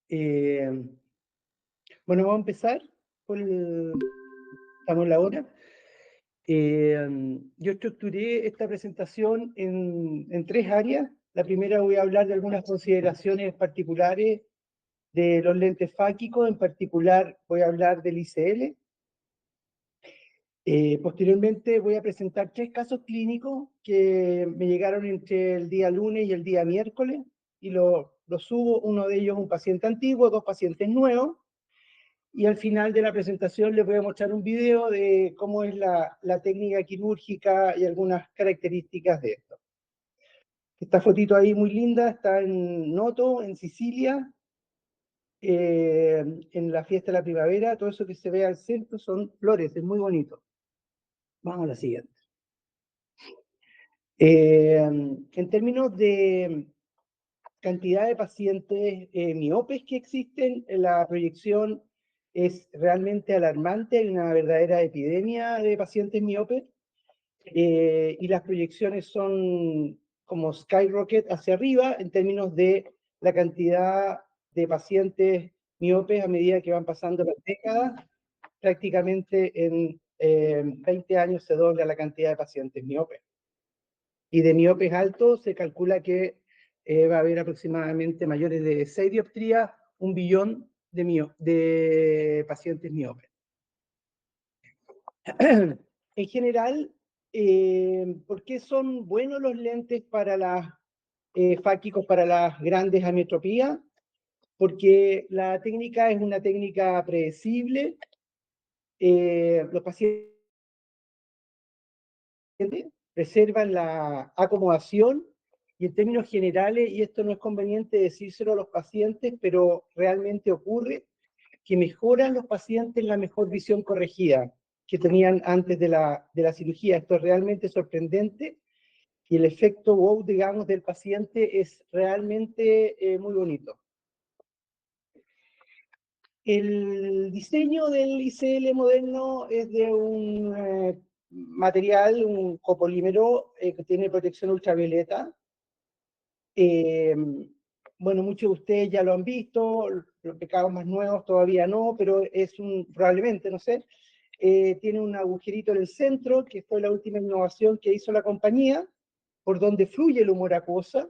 Eh, bueno, vamos a empezar. Estamos en la hora. Yo estructuré esta presentación en tres áreas. La primera voy a hablar de algunas consideraciones particulares de los lentes fáquicos, en particular voy a hablar del ICL. Posteriormente voy a presentar tres casos clínicos que me llegaron entre el día lunes y el día miércoles y lo subo. Uno de ellos un paciente antiguo, dos pacientes nuevos. Y al final de la presentación les voy a mostrar un video de cómo es la técnica quirúrgica y algunas características de esto. Esta fotito ahí muy linda está en Noto, en Sicilia, en la fiesta de la primavera. Todo eso que se ve al centro son flores, es muy bonito. Vamos a la siguiente. En términos de cantidad de pacientes miopes que existen, la proyección es realmente alarmante. Hay una verdadera epidemia de pacientes miopes y las proyecciones son como skyrocket hacia arriba en términos de la cantidad de pacientes miopes a medida que van pasando las décadas. Prácticamente en 20 años se dobla la cantidad de pacientes miopes. Y de miopes altos se calcula que va a haber aproximadamente mayores de 6 dioptrías, 1 billón de pacientes miopes. En general, ¿por qué son buenos los lentes para las fáquicos para las grandes amiotropías? Porque la técnica es una técnica predecible. Los pacientes preservan la acomodación y en términos generales, y esto no es conveniente decírselo a los pacientes, pero realmente ocurre, que mejoran los pacientes la mejor visión corregida que tenían antes de la cirugía. Esto es realmente sorprendente y el efecto wow, digamos, del paciente es realmente muy bonito. El diseño del ICL moderno es de un material, un copolímero que tiene protección ultravioleta. Bueno, muchos de ustedes ya lo han visto, los pecados más nuevos todavía no, pero es probablemente, no sé, tiene un agujerito en el centro, que fue la última innovación que hizo la compañía, por donde fluye el humor acuosa,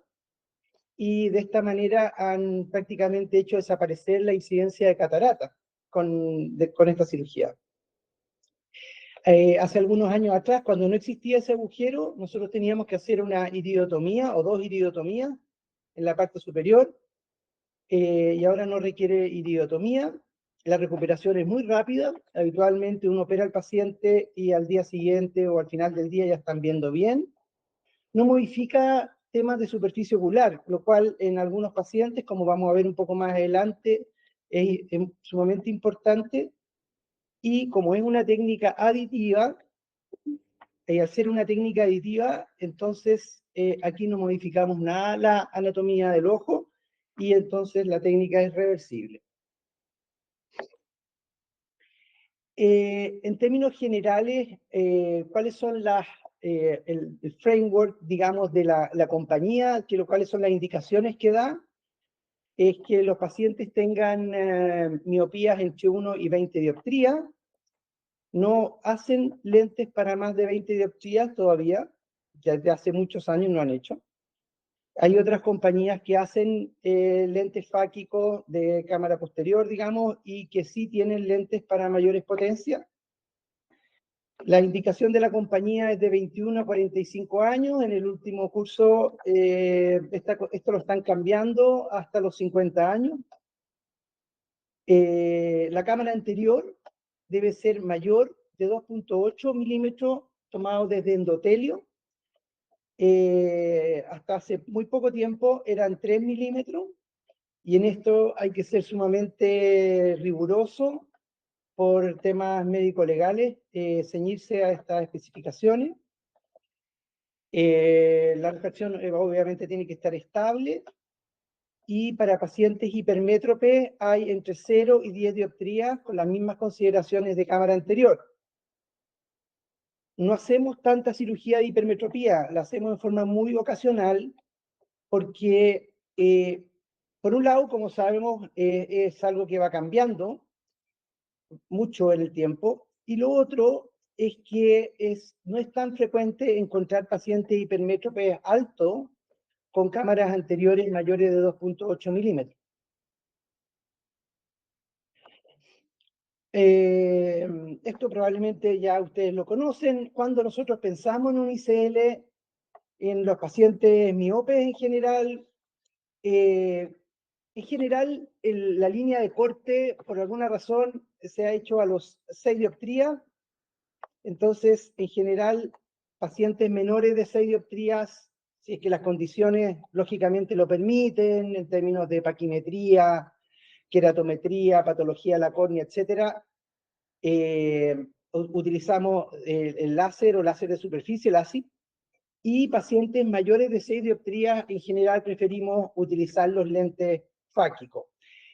y de esta manera han prácticamente hecho desaparecer la incidencia de catarata con esta cirugía. Hace algunos años atrás, cuando no existía ese agujero, nosotros teníamos que hacer una iridotomía o 2 iridotomías en la parte superior, y ahora no requiere iridotomía. La recuperación es muy rápida. Habitualmente uno opera al paciente y al día siguiente o al final del día ya están viendo bien. No modifica temas de superficie ocular, lo cual en algunos pacientes, como vamos a ver un poco más adelante, es sumamente importante. Y como es una técnica aditiva, y al ser una técnica aditiva, entonces aquí no modificamos nada la anatomía del ojo y entonces la técnica es reversible. En términos generales, ¿cuáles son el framework, digamos, de la compañía? ¿Cuáles son las indicaciones que da? Es que los pacientes tengan miopías entre 1 y 20 dioptrías. No hacen lentes para más de 20 dioptrías todavía, ya desde hace muchos años no han hecho. Hay otras compañías que hacen lentes fáquicos de cámara posterior, digamos, y que sí tienen lentes para mayores potencias. La indicación de la compañía es de 21 a 45 años. En el último curso esto lo están cambiando hasta los 50 años. La cámara anterior debe ser mayor de 2.8 milímetros tomado desde endotelio. Hasta hace muy poco tiempo eran 3 milímetros y en esto hay que ser sumamente riguroso por temas médico-legales, ceñirse a estas especificaciones. La refracción obviamente tiene que estar estable y para pacientes hipermétropes hay entre 0 y 10 dioptrías con las mismas consideraciones de cámara anterior. No hacemos tanta cirugía de hipermetropía, la hacemos en forma muy ocasional porque Por un lado, como sabemos, es algo que va cambiando mucho en el tiempo, y lo otro es que no es tan frecuente encontrar pacientes hipermétropes altos con cámaras anteriores mayores de 2.8 milímetros. Esto probablemente ya ustedes lo conocen. Cuando nosotros pensamos en un ICL, en los pacientes miopes en general la línea de corte, por alguna razón, se ha hecho a los 6 dioptrías. Entonces, en general, pacientes menores de 6 dioptrías, si es que las condiciones lógicamente lo permiten, en términos de paquimetría, queratometría, patología de la córnea, etcétera, utilizamos el láser o láser de superficie, LASIK, y pacientes mayores de 6 dioptrías, en general preferimos utilizar los lentes fáquicos.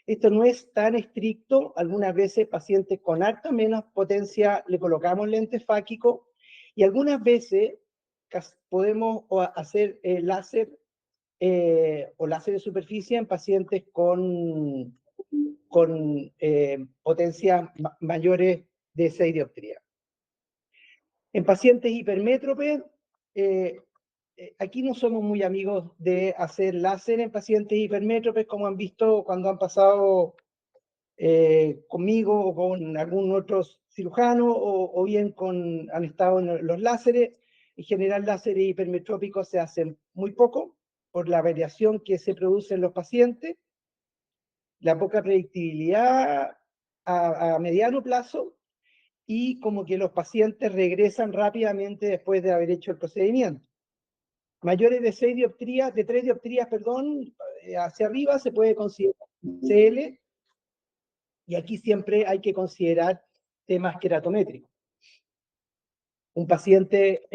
Esto no es tan estricto, algunas veces pacientes con harta menos potencia le colocamos lentes fáquicos, y algunas veces podemos hacer láser o láser de superficie en pacientes con potencias mayores de 6 dioptrías. En pacientes hipermétropes, aquí no somos muy amigos de hacer láser en pacientes hipermétropes, como han visto cuando han pasado conmigo o con algún otro cirujano, o bien han estado en los láseres. En general, láseres hipermetrópicos se hacen muy poco por la variación que se produce en los pacientes, la poca predictibilidad a mediano plazo, y como que los pacientes regresan rápidamente después de haber hecho el procedimiento. Mayores de 6 dioptrías, de 3 dioptrías, perdón, hacia arriba se puede considerar CL, y aquí siempre hay que considerar temas queratométricos. Un paciente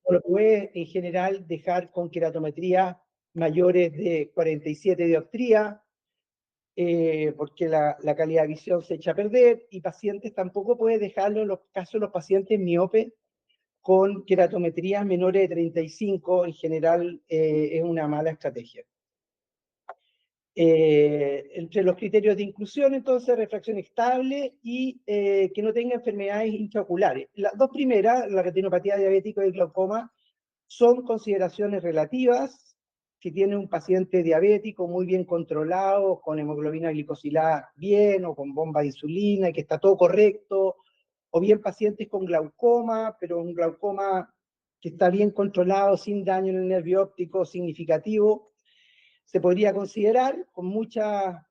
no lo puede en general dejar con queratometría mayores de 47 dioptrías, porque la calidad de visión se echa a perder, y pacientes tampoco puede dejarlo en los casos de los pacientes miopes con queratometrías menores de 35, en general es una mala estrategia. Entre los criterios de inclusión, entonces, refracción estable y que no tenga enfermedades intraoculares. Las dos primeras, la retinopatía diabética y el glaucoma, son consideraciones relativas. Si tiene un paciente diabético muy bien controlado, con hemoglobina glicosilada bien, o con bomba de insulina, y que está todo correcto, o bien pacientes con glaucoma, pero un glaucoma que está bien controlado, sin daño en el nervio óptico significativo, se podría considerar con mucha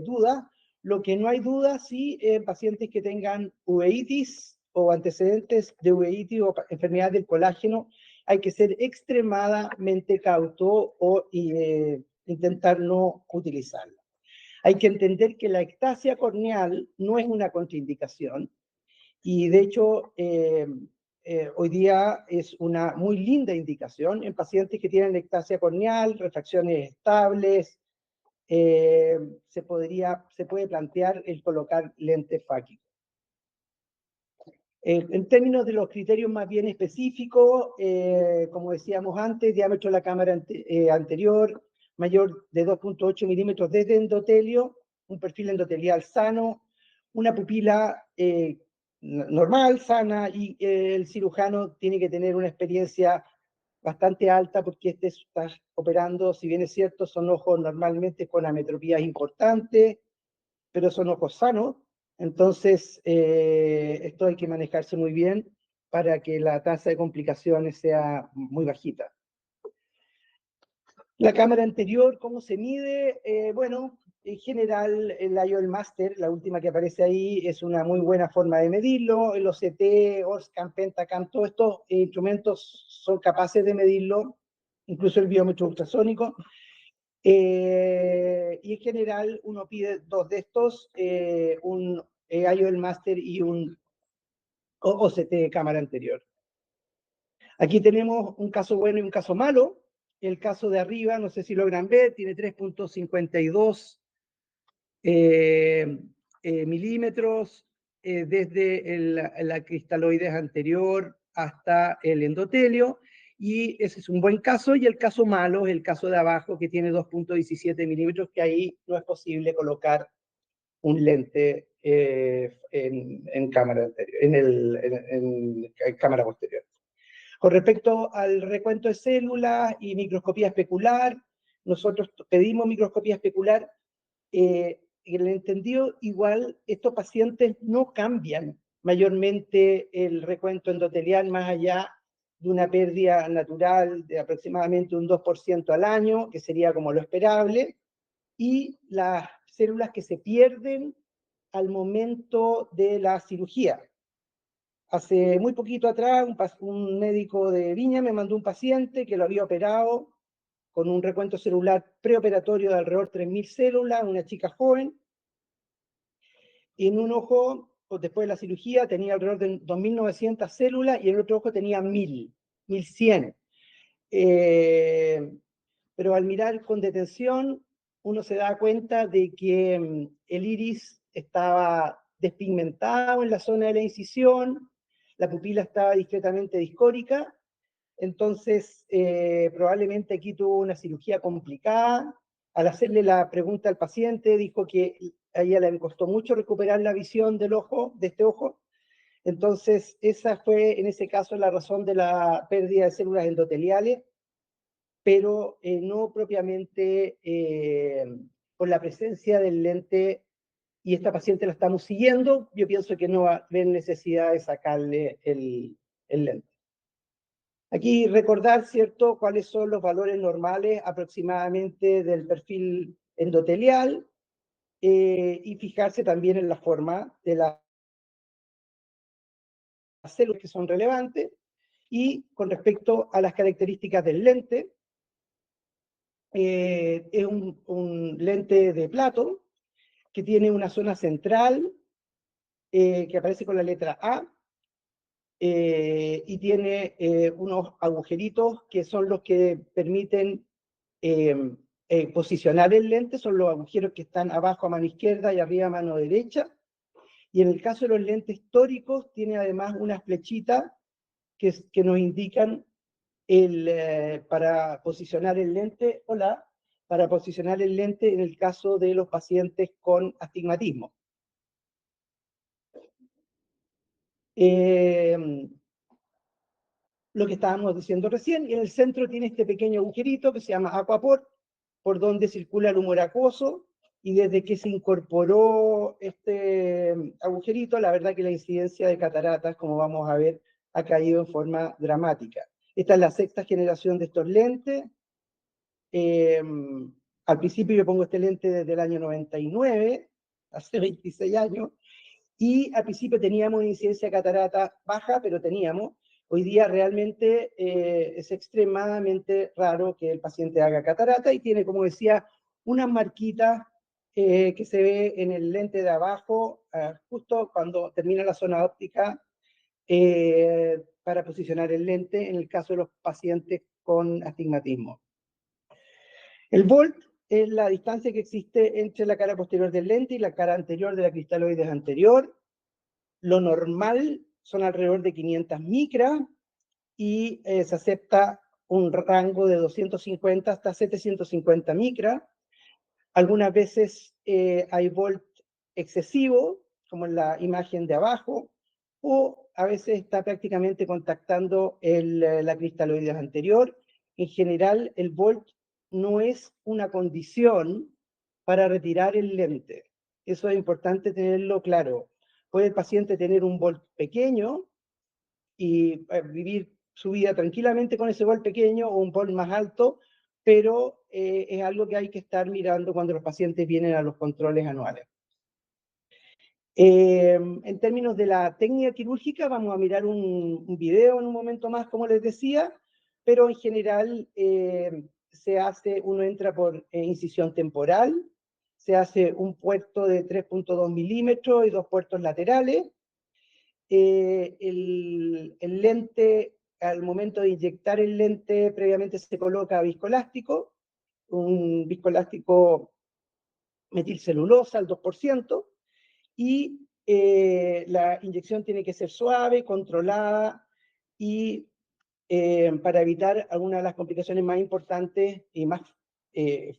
duda. Lo que no hay duda, sí, en pacientes que tengan uveitis o antecedentes de uveitis o enfermedad del colágeno, hay que ser extremadamente cauto o intentar no utilizarla. Hay que entender que la ectasia corneal no es una contraindicación, y de hecho hoy día es una muy linda indicación en pacientes que tienen ectasia corneal, refracciones estables. Se puede plantear el colocar lentes fáquicos. En términos de los criterios más bien específicos, como decíamos antes, diámetro de la cámara anterior mayor de 2.8 milímetros desde endotelio, un perfil endotelial sano, una pupila normal, sana, y el cirujano tiene que tener una experiencia bastante alta, porque está operando, si bien es cierto, son ojos normalmente con ametropías importantes, pero son ojos sanos. Entonces, esto hay que manejarse muy bien para que la tasa de complicaciones sea muy bajita. La cámara anterior, ¿cómo se mide? Bueno, en general, el IOL Master, la última que aparece ahí, es una muy buena forma de medirlo. El OCT, ORSCAN, Pentacam, todos estos instrumentos son capaces de medirlo, incluso el biómetro ultrasónico. Y en general uno pide dos de estos, un IOL Master y un OCT de cámara anterior. Aquí tenemos un caso bueno y un caso malo. El caso de arriba, no sé si logran ver, tiene 3.52 milímetros desde la cristaloides anterior hasta el endotelio, Y ese es un buen caso, y el caso malo es el caso de abajo, que tiene 2.17 milímetros, que ahí no es posible colocar un lente en cámara anterior, en cámara posterior. Con respecto al recuento de células y microscopía especular, nosotros pedimos microscopía especular. En el entendido, igual, estos pacientes no cambian mayormente el recuento endotelial más allá de una pérdida natural de aproximadamente un 2% al año, que sería como lo esperable, y las células que se pierden al momento de la cirugía. Hace muy poquito atrás, un médico de Viña me mandó un paciente que lo había operado con un recuento celular preoperatorio de alrededor de 3.000 células, una chica joven, y en un ojo, pues, después de la cirugía, tenía alrededor de 2.900 células y en el otro ojo tenía 1.000, 1.100. Pero al mirar con detención, uno se da cuenta de que el iris estaba despigmentado en la zona de la incisión, la pupila estaba discretamente discórica, entonces probablemente aquí tuvo una cirugía complicada. Al hacerle la pregunta al paciente, dijo que a ella le costó mucho recuperar la visión del ojo, de este ojo. Entonces, esa fue en ese caso la razón de la pérdida de células endoteliales, pero no propiamente por la presencia del lente, y esta paciente la estamos siguiendo. Yo pienso que no va a haber necesidad de sacarle el lente. Aquí recordar, ¿cierto?, cuáles son los valores normales aproximadamente del perfil endotelial, y fijarse también en la forma de las células que son relevantes. Y con respecto a las características del lente, es un lente de plato que tiene una zona central que aparece con la letra A, y tiene unos agujeritos que son los que permiten posicionar el lente, son los agujeros que están abajo a mano izquierda y arriba a mano derecha. Y en el caso de los lentes tóricos, tiene además unas flechitas que nos indican para posicionar el lente, para posicionar el lente en el caso de los pacientes con astigmatismo. Lo que estábamos diciendo recién, y en el centro tiene este pequeño agujerito que se llama aquaport, por donde circula el humor acuoso, y desde que se incorporó este agujerito, la verdad que la incidencia de cataratas, como vamos a ver, ha caído en forma dramática. Esta es la sexta generación de estos lentes. Al principio yo pongo este lente desde el año 99, hace 26 años, y al principio teníamos una incidencia de catarata baja, pero teníamos. Hoy día realmente es extremadamente raro que el paciente haga catarata, y tiene, como decía, unas marquitas que se ve en el lente de abajo, justo cuando termina la zona óptica, para posicionar el lente en el caso de los pacientes con astigmatismo. El volt es la distancia que existe entre la cara posterior del lente y la cara anterior de la cristaloides anterior. Lo normal son alrededor de 500 micras, y se acepta un rango de 250 hasta 750 micras. Algunas veces hay volt excesivo, como en la imagen de abajo, o a veces está prácticamente contactando la cristaloides anterior. En general, el volt no es una condición para retirar el lente. Eso es importante tenerlo claro. Puede el paciente tener un volt pequeño y vivir su vida tranquilamente con ese volt pequeño, o un volt más alto, pero es algo que hay que estar mirando cuando los pacientes vienen a los controles anuales. En términos de la técnica quirúrgica, vamos a mirar un video en un momento más, como les decía, pero en general uno entra por incisión temporal, se hace un puerto de 3.2 milímetros y 2 puertos laterales. El lente, al momento de inyectar el lente, previamente se coloca viscoelástico, un viscoelástico metilcelulosa al 2%, y la inyección tiene que ser suave, controlada, y para evitar algunas de las complicaciones más importantes y más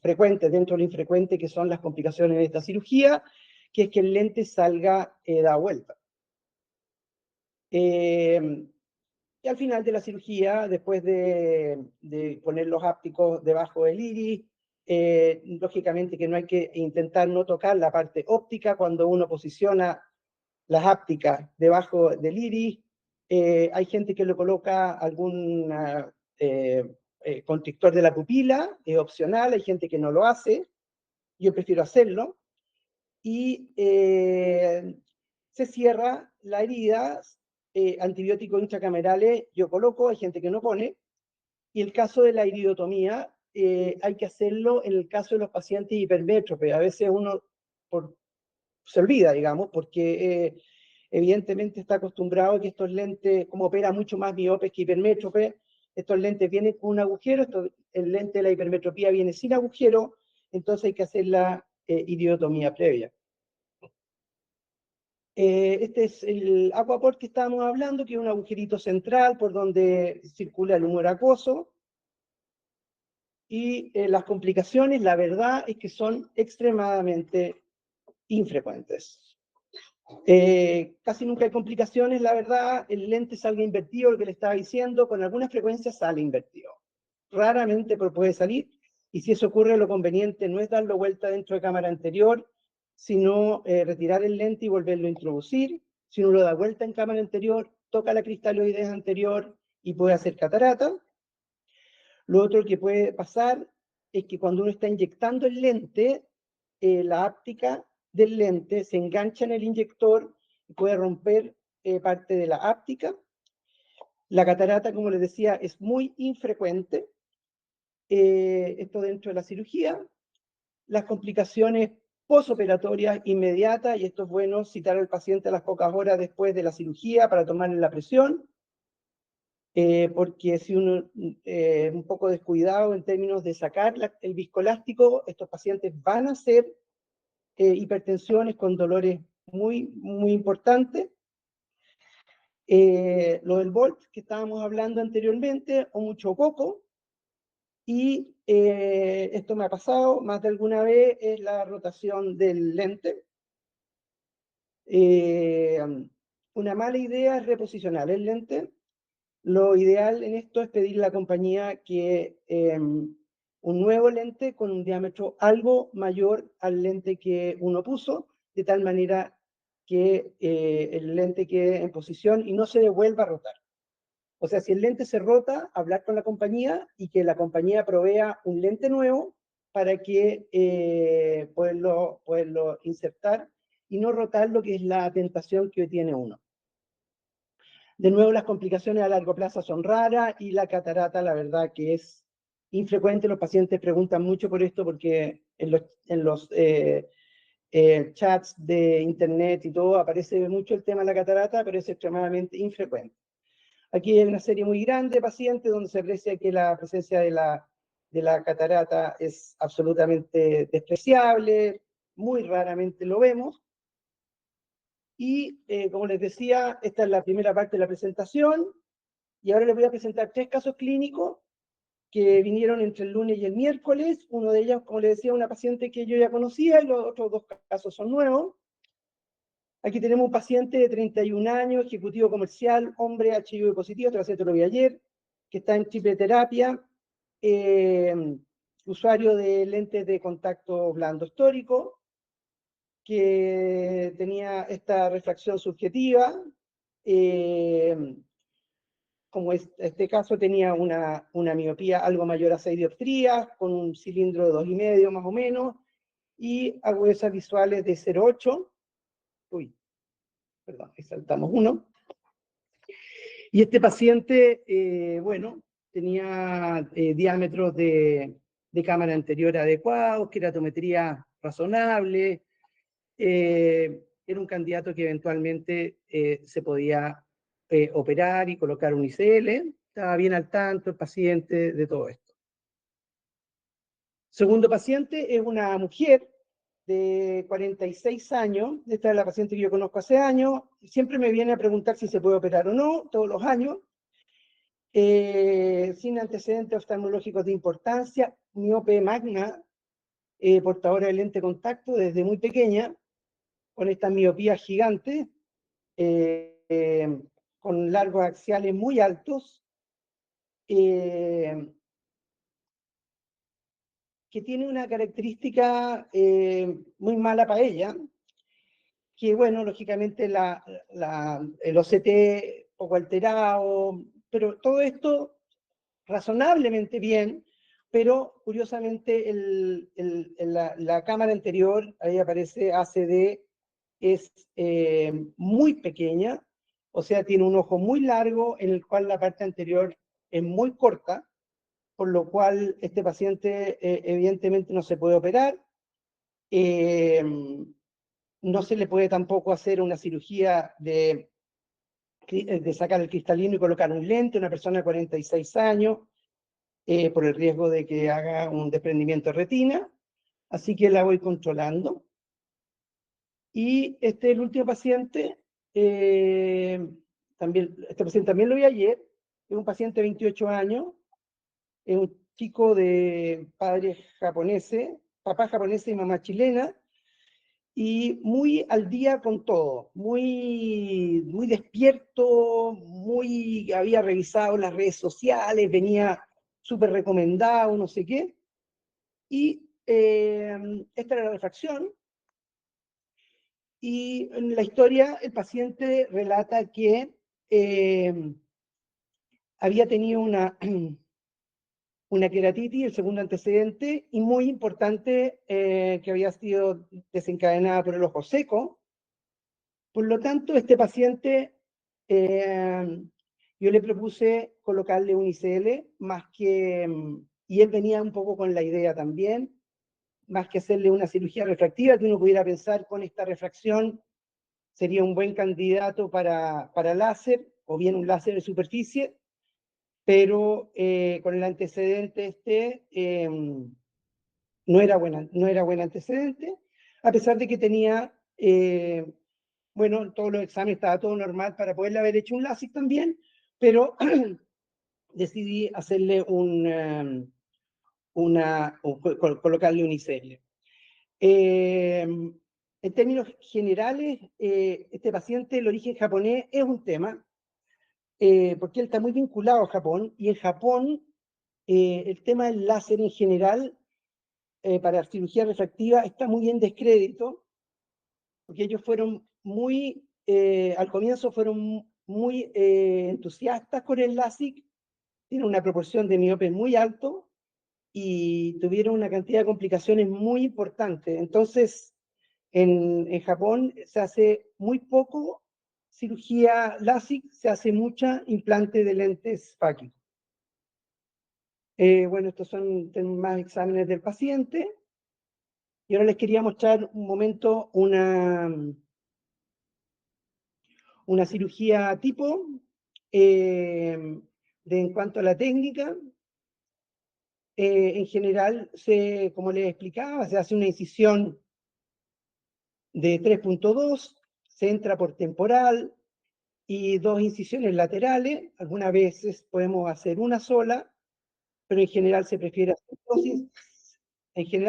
frecuentes dentro de lo infrecuente, que son las complicaciones de esta cirugía, que es que el lente salga da vuelta. Y al final de la cirugía, después de poner los ápticos debajo del iris, lógicamente que no hay que intentar no tocar la parte óptica cuando uno posiciona las ápticas debajo del iris. Hay gente que le coloca algún constrictor de la pupila, es opcional, hay gente que no lo hace, yo prefiero hacerlo, y se cierra la herida, antibióticos intracamerales yo coloco, hay gente que no pone, y el caso de la iridotomía, hay que hacerlo en el caso de los pacientes hipermétropes. A veces uno se olvida, digamos, porque evidentemente está acostumbrado a que estos lentes, como opera mucho más miopes que hipermétropes, estos lentes vienen con un agujero, el lente de la hipermetropía viene sin agujero, entonces hay que hacer la iridotomía previa. Este es el aquaport que estábamos hablando, que es un agujerito central por donde circula el humor acuoso. Y las complicaciones, la verdad, es que son extremadamente infrecuentes. Casi nunca hay complicaciones, la verdad, el lente salga invertido, lo que le estaba diciendo, con alguna frecuencia sale invertido. Raramente puede salir, y si eso ocurre, lo conveniente no es darlo vuelta dentro de cámara anterior, sino retirar el lente y volverlo a introducir. Si uno lo da vuelta en cámara anterior, toca la cristaloidez anterior y puede hacer catarata. Lo otro que puede pasar es que cuando uno está inyectando el lente, la áptica del lente se engancha en el inyector y puede romper parte de la áptica. La catarata, como les decía, es muy infrecuente. Esto dentro de la cirugía. Las complicaciones posoperatorias inmediatas, y esto es bueno citar al paciente a las pocas horas después de la cirugía para tomarle la presión, porque si uno es un poco descuidado en términos de sacar el viscoelástico, estos pacientes van a hacer hipertensiones con dolores muy, muy importantes. Lo del Volt que estábamos hablando anteriormente, o mucho o poco, y esto me ha pasado más de alguna vez, es la rotación del lente. Una mala idea es reposicionar el lente. Lo ideal en esto es pedirle a la compañía que un nuevo lente con un diámetro algo mayor al lente que uno puso, de tal manera que el lente quede en posición y no se devuelva a rotar. O sea, si el lente se rota, hablar con la compañía y que la compañía provea un lente nuevo para que poderlo insertar y no rotar, lo que es la tentación que hoy tiene uno. De nuevo, las complicaciones a largo plazo son raras y la catarata, la verdad que es infrecuente. Los pacientes preguntan mucho por esto porque en los chats de internet y todo aparece mucho el tema de la catarata, pero es extremadamente infrecuente. Aquí hay una serie muy grande de pacientes donde se aprecia que la presencia de la catarata es absolutamente despreciable, muy raramente lo vemos. Y como les decía, esta es la primera parte de la presentación, y ahora les voy a presentar 3 casos clínicos que vinieron entre el lunes y el miércoles. Uno de ellos, como les decía, una paciente que yo ya conocía, y los otros 2 casos son nuevos. Aquí tenemos un paciente de 31 años, ejecutivo comercial, hombre, HIV positivo, este paciente lo vi ayer, que está en triple terapia, usuario de lentes de contacto blando histórico, que tenía esta refracción subjetiva. Como este caso tenía una miopía algo mayor a 6 dioptrías, con un cilindro de 2,5 más o menos, y agudezas visuales de 0,8. Uy, perdón, ahí saltamos uno. Y este paciente, bueno, tenía diámetros de cámara anterior adecuados, queratometría razonable, era un candidato que eventualmente se podía operar y colocar un ICL. Estaba bien al tanto el paciente de todo esto. Segundo paciente es una mujer de 46 años. Esta es la paciente que yo conozco hace años. Siempre me viene a preguntar si se puede operar o no, todos los años. sin antecedentes oftalmológicos de importancia, miope magna, portadora de lente de contacto desde muy pequeña, con estas miopías gigantes, eh, eh, con largos axiales muy altos, eh, que tiene una característica muy mala para ella, que bueno, lógicamente el OCT poco alterado, pero todo esto razonablemente bien, pero curiosamente la cámara anterior, ahí aparece ACD, es muy pequeña, o sea, tiene un ojo muy largo en el cual la parte anterior es muy corta, por lo cual este paciente evidentemente no se puede operar. Eh, no se le puede tampoco hacer una cirugía de sacar el cristalino y colocar un lente a una persona de 46 años, por el riesgo de que haga un desprendimiento de retina, así que la voy controlando. Y este es el último paciente, este paciente también lo vi ayer, es un paciente de 28 años, es un chico de padres japoneses, papá japonés y mamá chilena, y muy al día con todo, muy despierto, había revisado las redes sociales, venía súper recomendado, no sé qué. Y esta era la refracción. Y en la historia el paciente relata que eh, había tenido una queratitis, el segundo antecedente, y muy importante, que había sido desencadenada por el ojo seco. Por lo tanto, este paciente, yo le propuse colocarle un ICL, y él venía un poco con la idea también, más que hacerle una cirugía refractiva, que uno pudiera pensar con esta refracción sería un buen candidato para láser, o bien un láser de superficie, pero con el antecedente no era buen antecedente, a pesar de que tenía, bueno, todos los exámenes estaba todo normal para poderle haber hecho un LASIK también, pero decidí hacerle colocarle un ICL. En términos generales, este paciente, el origen japonés es un tema, porque él está muy vinculado a Japón, y en Japón el tema del láser en general para cirugía refractiva está muy en descrédito, porque ellos fueron al comienzo fueron muy entusiastas con el LASIK, tienen una proporción de miopes muy alto, y tuvieron una cantidad de complicaciones muy importantes. Entonces, en Japón se hace muy poco cirugía LASIK, se hace mucha implante de lentes fáquicos. Bueno, estos son más exámenes del paciente. Y ahora les quería mostrar un momento una cirugía tipo, en cuanto a la técnica. En general, como les explicaba, se hace una incisión de 3.2, se entra por temporal y dos incisiones laterales. Algunas veces podemos hacer una sola, pero en general se prefiere hacer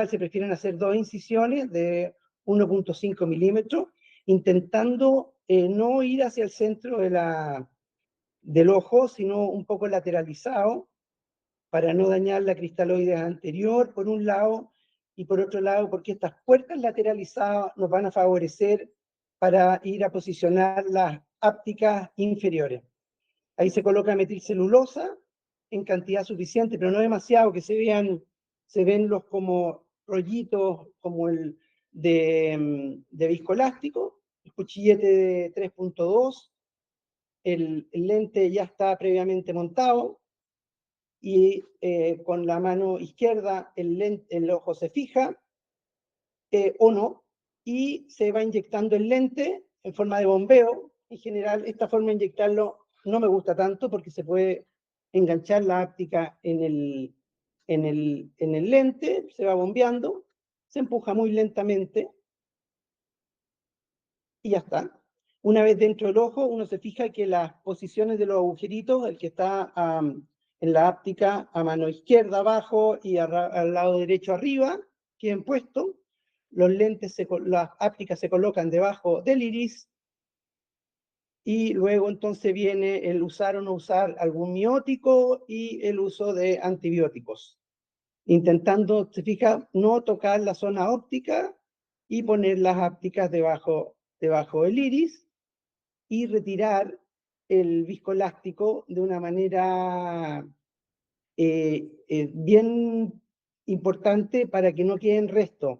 se prefieren hacer dos incisiones de 1.5 milímetros, intentando no ir hacia el centro del ojo, sino un poco lateralizado, para no dañar la cristaloide anterior, por un lado, y por otro lado, porque estas puertas lateralizadas nos van a favorecer para ir a posicionar las ápticas inferiores. Ahí se coloca metilcelulosa en cantidad suficiente, pero no demasiado, que se ven los como rollitos, como el de viscoelástico, el cuchillete de 3.2, el lente ya está previamente montado, y con la mano izquierda el ojo se fija o no, y se va inyectando el lente en forma de bombeo. En general, esta forma de inyectarlo no me gusta tanto, porque se puede enganchar la áptica en el lente, se va bombeando, se empuja muy lentamente y ya está. Una vez dentro del ojo, uno se fija que las posiciones de los agujeritos, el que está en la áptica a mano izquierda abajo y al lado derecho arriba, queden puestos. Los lentes, las ápticas se colocan debajo del iris. Y luego entonces viene el usar o no usar algún miótico y el uso de antibióticos. Intentando, se fija, no tocar la zona óptica y poner las ápticas debajo del iris y retirar el viscoelástico de una manera bien importante para que no queden restos.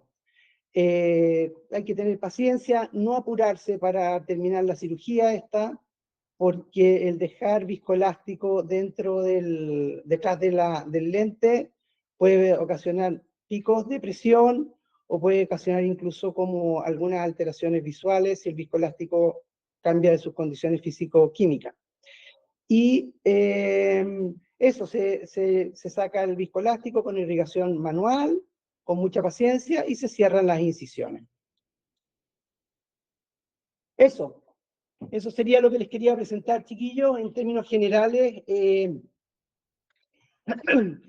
Hay que tener paciencia, no apurarse para terminar la cirugía esta, porque el dejar viscoelástico detrás del lente puede ocasionar picos de presión o puede ocasionar incluso como algunas alteraciones visuales si el viscoelástico cambia de sus condiciones físico-químicas. Y eso, se saca el viscoelástico con irrigación manual, con mucha paciencia, y se cierran las incisiones. Eso sería lo que les quería presentar, chiquillos. En términos generales, es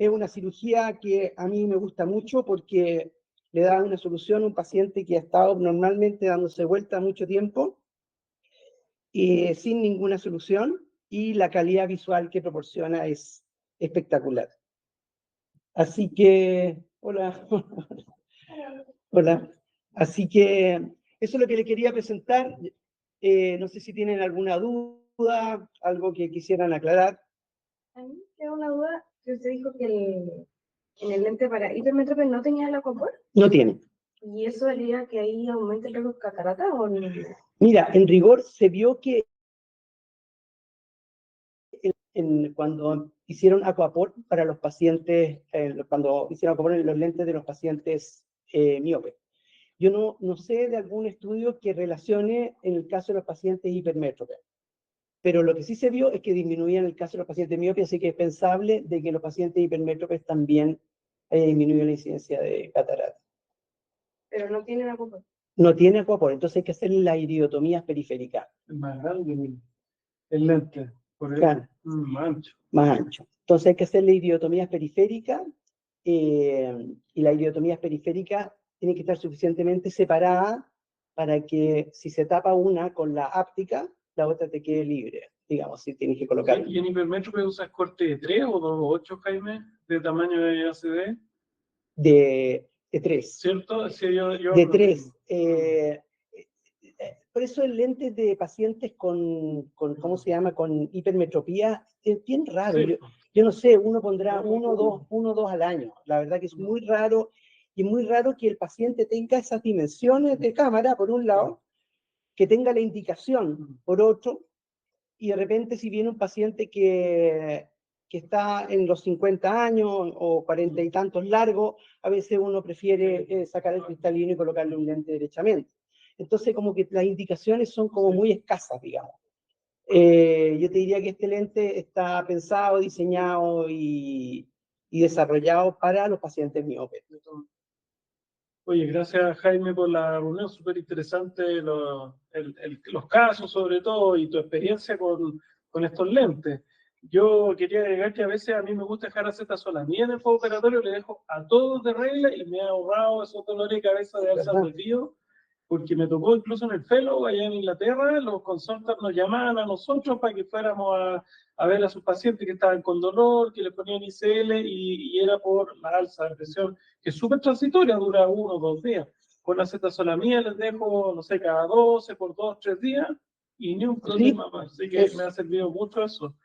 una cirugía que a mí me gusta mucho porque le da una solución a un paciente que ha estado normalmente dándose vuelta mucho tiempo y sin ninguna solución, y la calidad visual que proporciona es espectacular. Así que, hola. Hola. Así que eso es lo que le quería presentar. No sé si tienen alguna duda, algo que quisieran aclarar. A mí queda una duda, que usted dijo que en el lente para hipermetropía no tenía el aquaphor. No tiene. ¿Y eso haría que ahí aumente el riesgo de cataratas o no? Mira, en rigor se vio que cuando hicieron aquaphor para los pacientes, cuando hicieron aquaphor en los lentes de los pacientes miopes. Yo no sé de algún estudio que relacione en el caso de los pacientes hipermétropes. Pero lo que sí se vio es que disminuía en el caso de los pacientes miopes, así que es pensable de que los pacientes hipermétropes también haya disminuido la incidencia de catarata. Pero no tiene aquaphor. No tiene aquaphor, entonces hay que hacerle las iridotomías periféricas. Es más grande el lente, por eso Claro. más ancho. Más ancho. Entonces hay que hacerle iridotomías periféricas, y las iridotomías periféricas tienen que estar suficientemente separadas para que si se tapa una con la áptica, la otra te quede libre, digamos, si tienes que colocar. ¿Y en hipermétrope usas corte de 3 o 2.8, Jaime, de tamaño de ACD? De 3. ¿Cierto? Sí, yo De 3. Por eso el lente de pacientes con ¿cómo se llama? Con hipermetropía es bien raro. Sí. Yo no sé, uno pondrá uno o dos al año. La verdad que es muy raro, y muy raro que el paciente tenga esas dimensiones de cámara, por un lado, que tenga la indicación, por otro, y de repente si viene un paciente que está en los 50 años o 40 y tantos largos, a veces uno prefiere sacar el cristalino y colocarle un lente derechamente. Entonces, como que las indicaciones son como muy escasas, digamos. Yo te diría que este lente está pensado, diseñado y desarrollado para los pacientes miopes. Oye, gracias Jaime por la reunión, súper interesante los casos sobre todo y tu experiencia con estos lentes. Yo quería agregar que a veces a mí me gusta dejar acetazolamida en el postoperatorio, le dejo a todos de regla y me ha ahorrado esos dolores de cabeza de alza del río, porque me tocó incluso en el Fellow, allá en Inglaterra, los consultores nos llamaban a nosotros para que fuéramos a ver a sus pacientes que estaban con dolor, que les ponían ICL y era por la alza de presión, que es súper transitoria, dura 1 o 2 días. Con la acetazolamida les dejo, no sé, cada 12 por 2 o 3 días y ni un problema más. Así que me ha servido mucho eso.